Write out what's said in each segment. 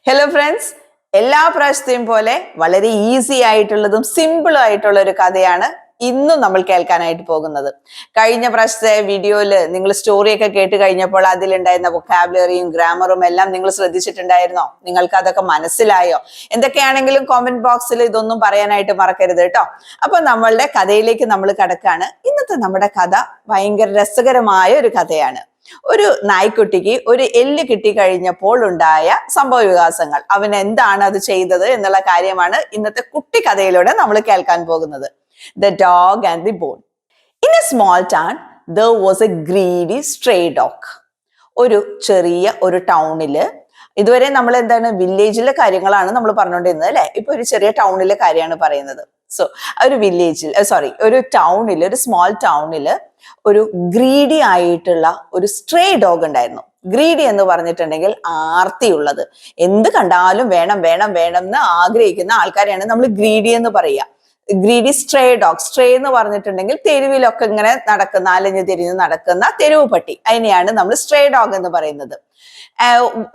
Hello friends, എല്ലാ പ്രാവശ്യത്തെയും പോലെ വളരെ ഈസി ആയിട്ടുള്ളതും സിമ്പിളും ആയിട്ടുള്ള ഒരു കഥയാണ് ഇന്നും നമ്മൾ കേൾക്കാനായിട്ട് പോകുന്നത്. കഴിഞ്ഞ പ്രാവശ്യത്തെ വീഡിയോയിൽ നിങ്ങൾ സ്റ്റോറിയൊക്കെ കേട്ട് കഴിഞ്ഞപ്പോൾ അതിലുണ്ടായിരുന്ന വൊക്കാബുലറിയും ഗ്രാമറും എല്ലാം നിങ്ങൾ ശ്രദ്ധിച്ചിട്ടുണ്ടായിരുന്നോ? നിങ്ങൾക്ക് അതൊക്കെ മനസ്സിലായോ? എന്തൊക്കെയാണെങ്കിലും കോമന്റ് ബോക്സിൽ ഇതൊന്നും പറയാനായിട്ട് മറക്കരുത് കേട്ടോ. അപ്പൊ നമ്മളുടെ കഥയിലേക്ക് നമ്മൾ കടക്കാണ്. ഇന്നത്തെ നമ്മുടെ കഥ ഭയങ്കര രസകരമായ ഒരു കഥയാണ്. ഒരു നായ്ക്കുട്ടിക്ക് ഒരു എല്ല് കിട്ടിക്കഴിഞ്ഞപ്പോൾ ഉണ്ടായ സംഭവ വികാസങ്ങൾ, അവൻ എന്താണ് അത് ചെയ്തത് എന്നുള്ള കാര്യമാണ് ഇന്നത്തെ കുട്ടി കഥയിലൂടെ നമ്മൾ കേൾക്കാൻ പോകുന്നത്. The dog and the bone. In a small town, there was a greedy stray dog. ഒരു ചെറിയ ഒരു ടൗണില്, ഇതുവരെ നമ്മൾ എന്താണ് വില്ലേജിലെ കാര്യങ്ങളാണ് നമ്മൾ പറഞ്ഞുകൊണ്ടിരുന്നത് അല്ലെ. ഇപ്പൊ ഒരു ചെറിയ ടൗണിലെ കാര്യമാണ് പറയുന്നത്. സോ ഒരു വില്ലേജിൽ ഒരു ടൗണിൽ, ഒരു സ്മോൾ ടൗണില് ഒരു ഗ്രീഡി ആയിട്ടുള്ള ഒരു സ്ട്രേ ഡോഗ് ഉണ്ടായിരുന്നു. ഗ്രീഡി എന്ന് പറഞ്ഞിട്ടുണ്ടെങ്കിൽ ആർത്തിയുള്ളത്, എന്ത് കണ്ടാലും വേണം വേണം വേണം എന്ന് ആഗ്രഹിക്കുന്ന ആൾക്കാരെയാണ് നമ്മൾ ഗ്രീഡി എന്ന് പറയുക. Greedy stray dog. സ്ട്രേ എന്ന് പറഞ്ഞിട്ടുണ്ടെങ്കിൽ തെരുവിലൊക്കെ ഇങ്ങനെ നടക്കുന്ന, അലഞ്ഞു തിരിഞ്ഞ് നടക്കുന്ന തെരുവ് പട്ടി, അതിനെയാണ് നമ്മൾ സ്ട്രേ ഡോഗ് എന്ന് പറയുന്നത്.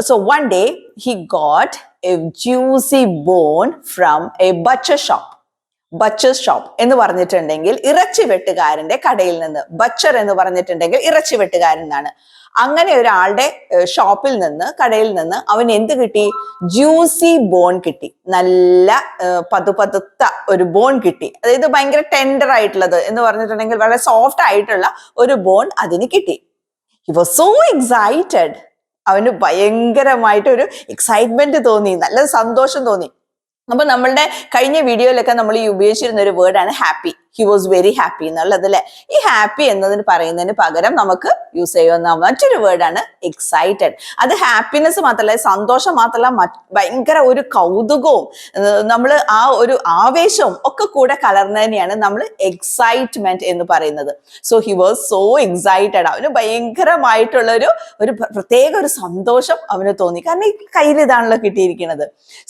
So one day he got a juicy bone from a butcher shop. Butcher shop എന്ന് പറഞ്ഞിട്ടുണ്ടെങ്കിൽ ഇറച്ചി വെട്ടുകാരന്റെ കടയിൽ നിന്ന്. ബച്ചർ എന്ന് പറഞ്ഞിട്ടുണ്ടെങ്കിൽ ഇറച്ചി വെട്ടുകാരൻ എന്നാണ്. അങ്ങനെ ഒരാളുടെ ഷോപ്പിൽ നിന്ന്, കടയിൽ നിന്ന് അവൻ എന്ത് കിട്ടി? ജ്യൂസി ബോൺ കിട്ടി. നല്ല പതുപതുത്ത ഒരു ബോൺ കിട്ടി. അതായത് ഭയങ്കര ടെൻഡർ ആയിട്ടുള്ളത് എന്ന് പറഞ്ഞിട്ടുണ്ടെങ്കിൽ വളരെ സോഫ്റ്റ് ആയിട്ടുള്ള ഒരു ബോൺ അതിന് കിട്ടി. He was so excited. അവന് ഭയങ്കരമായിട്ട് ഒരു എക്സൈറ്റ്മെന്റ് തോന്നി, നല്ല സന്തോഷം തോന്നി. അപ്പൊ നമ്മളുടെ കഴിഞ്ഞ വീഡിയോയിലൊക്കെ നമ്മൾ ഈ ഉപയോഗിച്ചിരുന്ന ഒരു വേർഡാണ് happy. He was very happy എന്നുള്ളത് അല്ലെ. ഈ ഹാപ്പി എന്നതിന് പറയുന്നതിന് പകരം നമുക്ക് യൂസ് ചെയ്യുന്ന മറ്റൊരു വേർഡാണ് എക്സൈറ്റഡ്. അത് ഹാപ്പിനെസ് മാത്രമല്ല, സന്തോഷം മാത്രമല്ല, ഭയങ്കര ഒരു കൗതുകവും നമ്മൾ ആ ഒരു ആവേശവും ഒക്കെ കൂടെ കലർന്നതിനെയാണ് നമ്മൾ എക്സൈറ്റ്മെന്റ് എന്ന് പറയുന്നത്. So he was so excited. അവന് ഭയങ്കരമായിട്ടുള്ള ഒരു പ്രത്യേക ഒരു സന്തോഷം അവന് തോന്നി. കാരണം ഈ കയ്യിൽ ഇതാണല്ലോ കിട്ടിയിരിക്കുന്നത്.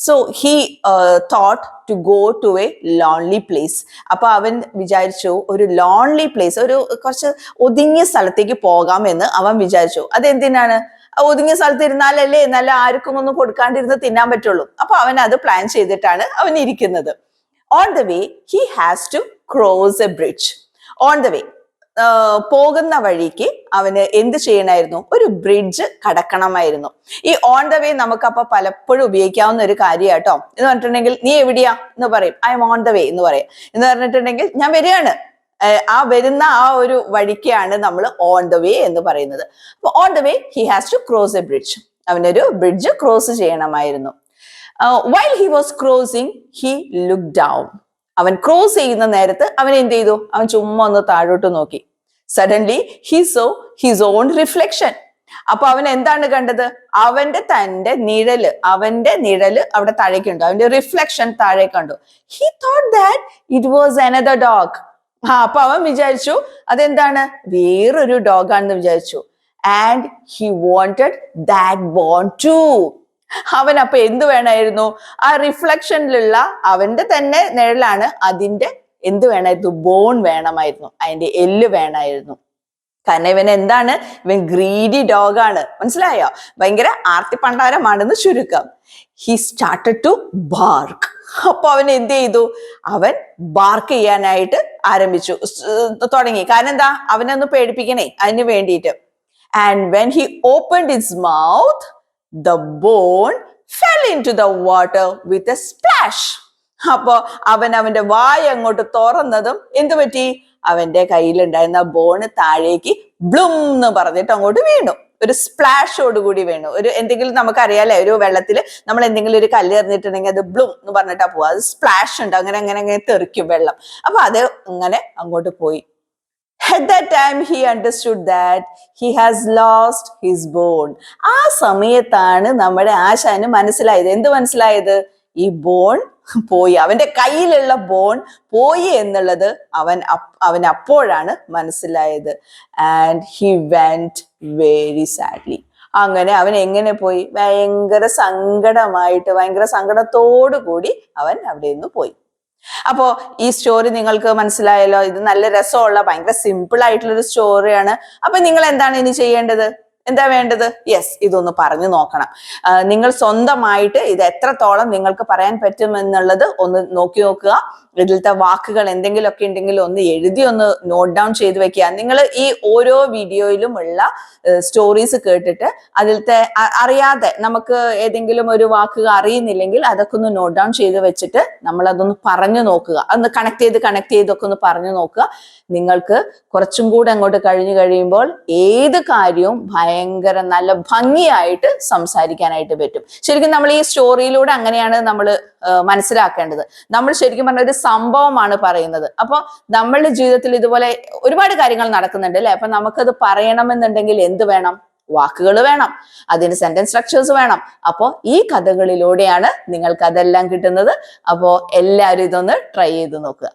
So he thought to go to a lonely place. അപ്പൊ അവൻ വിചാരിച്ചു ഒരു ലോൺലി പ്ലേസ്, ഒരു കുറച്ച് ഒതുങ്ങിയ സ്ഥലത്തേക്ക് പോകാം എന്ന് അവൻ വിചാരിച്ചു. അതെന്തിനാണ്? ഒതുങ്ങിയ സ്ഥലത്ത് ഇരുന്നാലല്ലേ നല്ല ആർക്കും ഒന്നും കൊടുക്കാണ്ടിരുന്ന് തിന്നാൻ പറ്റുള്ളൂ. അപ്പൊ അവൻ അത് പ്ലാൻ ചെയ്തിട്ടാണ് അവൻ ഇരിക്കുന്നത്. On the way he has to cross a bridge. On the way, പോകുന്ന വഴിക്ക് അവന് എന്ത് ചെയ്യണമായിരുന്നു? ഒരു ബ്രിഡ്ജ് കടക്കണമായിരുന്നു. ഈ ഓൺ ദ വേ നമുക്കപ്പൊ പലപ്പോഴും ഉപയോഗിക്കാവുന്ന ഒരു കാര്യാട്ടോ. എന്ന് പറഞ്ഞിട്ടുണ്ടെങ്കിൽ നീ എവിടെയാ എന്ന് പറയും, ഐ എം ഓൺ ദ വേ എന്ന് പറയാം. എന്ന് പറഞ്ഞിട്ടുണ്ടെങ്കിൽ ഞാൻ വരികയാണ്. ആ വരുന്ന ആ ഒരു വഴിക്കാണ് നമ്മൾ ഓൺ ദ വേ എന്ന് പറയുന്നത്. അപ്പൊ on the way he has to cross a bridge. അവനൊരു ബ്രിഡ്ജ് ക്രോസ് ചെയ്യണമായിരുന്നു. While he was crossing he look down. അവൻ ക്രോസ് ചെയ്യുന്ന നേരത്ത് അവൻ എന്ത് ചെയ്തു? അവൻ ചുമ്മാ ഒന്ന് താഴോട്ട് നോക്കി. Suddenly he so his own reflection. അപ്പൊ അവൻ എന്താണ് കണ്ടത്? അവന്റെ നിഴല് അവിടെ താഴേക്കുണ്ടോ, അവന്റെ റിഫ്ലക്ഷൻ താഴെ കണ്ടു. He thought that it was another dog. അപ്പൊ അവൻ വിചാരിച്ചു അതെന്താണ്? വേറൊരു ഡോഗ് ആണെന്ന് വിചാരിച്ചു. And he wanted that bone too. അവൻ അപ്പൊ എന്ത് വേണമായിരുന്നു? ആ റിഫ്ലക്ഷനിലുള്ള അവന്റെ തന്നെ നിഴലാണ്, അതിന്റെ എന്ത് വേണമായിരുന്നു? ബോൺ വേണമായിരുന്നു, അതിന്റെ എല്ല് വേണമായിരുന്നു. കാരണം ഇവൻ എന്താണ്? ഇവൻ ഗ്രീഡി ഡോഗാണ്. മനസ്സിലായോ? ഭയങ്കര ആർത്തിപ്പണ്ടാരമാണെന്ന് ചുരുക്കം. He started to bark. അപ്പൊ അവൻ എന്ത് ചെയ്തു? അവൻ ബാർക്ക് ചെയ്യാനായിട്ട് ആരംഭിച്ചു, തുടങ്ങി. കാരണം എന്താ? അവനൊന്ന് പേടിപ്പിക്കണേ, അതിന് വേണ്ടിയിട്ട്. And when he opened his mouth, the bone fell into the water with a splash. അപ്പോ അവന്റെ വായ അങ്ങോട്ട് തുറന്നതും എന്ത് പറ്റി? അവന്റെ കയ്യിലുണ്ടായിരുന്ന ബോണ് താഴേക്ക് ബ്ലും എന്ന് പറഞ്ഞിട്ട് അങ്ങോട്ട് വീണു. ഒരു സ്പ്ലാഷോട് കൂടി വീണു. ഒരു എന്തെങ്കിലും നമുക്കറിയാലേ, ഒരു വെള്ളത്തിൽ നമ്മൾ എന്തെങ്കിലും ഒരു കല്ല് എറിഞ്ഞിട്ടുണ്ടെങ്കിൽ അത് ബ്ലും എന്ന് പറഞ്ഞിട്ടാ പോവാ. അത് സ്പ്ലാഷ് ഉണ്ട്, അങ്ങനെ അങ്ങനെ അങ്ങനെ തെറിക്കും വെള്ളം. അപ്പൊ അത് അങ്ങനെ അങ്ങോട്ട് പോയി. At that time he understood that he has lost his bone. ആ സമയത്താണ് നമ്മുടെ ആശാന് മനസ്സിലായത്. എന്ത് മനസ്സിലായത്? ഈ ബോൺ പോയി, അവന്റെ കയ്യിലുള്ള ബോൺ പോയി എന്നുള്ളത് അവൻ അപ്പോഴാണ് മനസ്സിലായത്. And he went very sadly. അങ്ങനെ അവൻ എങ്ങനെ പോയി? ഭയങ്കര സങ്കടത്തോടു കൂടി അവൻ അവിടെ നിന്ന് പോയി. അപ്പോ ഈ സ്റ്റോറി നിങ്ങൾക്ക് മനസ്സിലായല്ലോ. ഇത് നല്ല രസമുള്ള, ഭയങ്കര സിമ്പിൾ ആയിട്ടുള്ള ഒരു സ്റ്റോറിയാണ്. അപ്പൊ നിങ്ങൾ എന്താണ് ഇനി ചെയ്യേണ്ടത്? എന്താ വേണ്ടത്? യെസ്, ഇതൊന്ന് പറഞ്ഞു നോക്കണം. നിങ്ങൾ സ്വന്തമായിട്ട് ഇത് എത്രത്തോളം നിങ്ങൾക്ക് പറയാൻ പറ്റുമെന്നുള്ളത് ഒന്ന് നോക്കി നോക്കുക. ഇതിലത്തെ വാക്കുകൾ എന്തെങ്കിലുമൊക്കെ ഉണ്ടെങ്കിൽ ഒന്ന് എഴുതി ഒന്ന് നോട്ട് ഡൗൺ ചെയ്ത് വെക്കുക. നിങ്ങൾ ഈ ഓരോ വീഡിയോയിലും ഉള്ള സ്റ്റോറീസ് കേട്ടിട്ട് അതിലത്തെ അറിയാതെ നമുക്ക് ഏതെങ്കിലും ഒരു വാക്ക് അറിയുന്നില്ലെങ്കിൽ അതൊക്കെ ഒന്ന് നോട്ട് ഡൗൺ ചെയ്ത് വെച്ചിട്ട് നമ്മൾ അതൊന്ന് പറഞ്ഞു നോക്കുക. അതൊന്ന് കണക്ട് ചെയ്തൊക്കെ ഒന്ന് പറഞ്ഞു നോക്കുക. നിങ്ങൾക്ക് കുറച്ചും കൂടെ അങ്ങോട്ട് കഴിഞ്ഞു കഴിയുമ്പോൾ ഏത് കാര്യവും ഭയങ്കര നല്ല ഭംഗിയായിട്ട് സംസാരിക്കാനായിട്ട് പറ്റും. ശരിക്കും നമ്മൾ ഈ സ്റ്റോറിയിലൂടെ അങ്ങനെയാണ് നമ്മൾ മനസ്സിലാക്കേണ്ടത്. നമ്മൾ ശരിക്കും പറഞ്ഞ ഒരു സംഭവമാണ് പറയുന്നത്. അപ്പൊ നമ്മളുടെ ജീവിതത്തിൽ ഇതുപോലെ ഒരുപാട് കാര്യങ്ങൾ നടക്കുന്നുണ്ട് അല്ലെ? അപ്പൊ നമുക്കത് പറയണമെന്നുണ്ടെങ്കിൽ എന്ത് വേണം? വാക്കുകൾ വേണം, അതിന് സെന്റൻസ് സ്ട്രക്ചേഴ്സ് വേണം. അപ്പോ ഈ കഥകളിലൂടെയാണ് നിങ്ങൾക്ക് അതെല്ലാം കിട്ടുന്നത്. അപ്പോ എല്ലാവരും ഇതൊന്ന് ട്രൈ ചെയ്ത് നോക്കുക.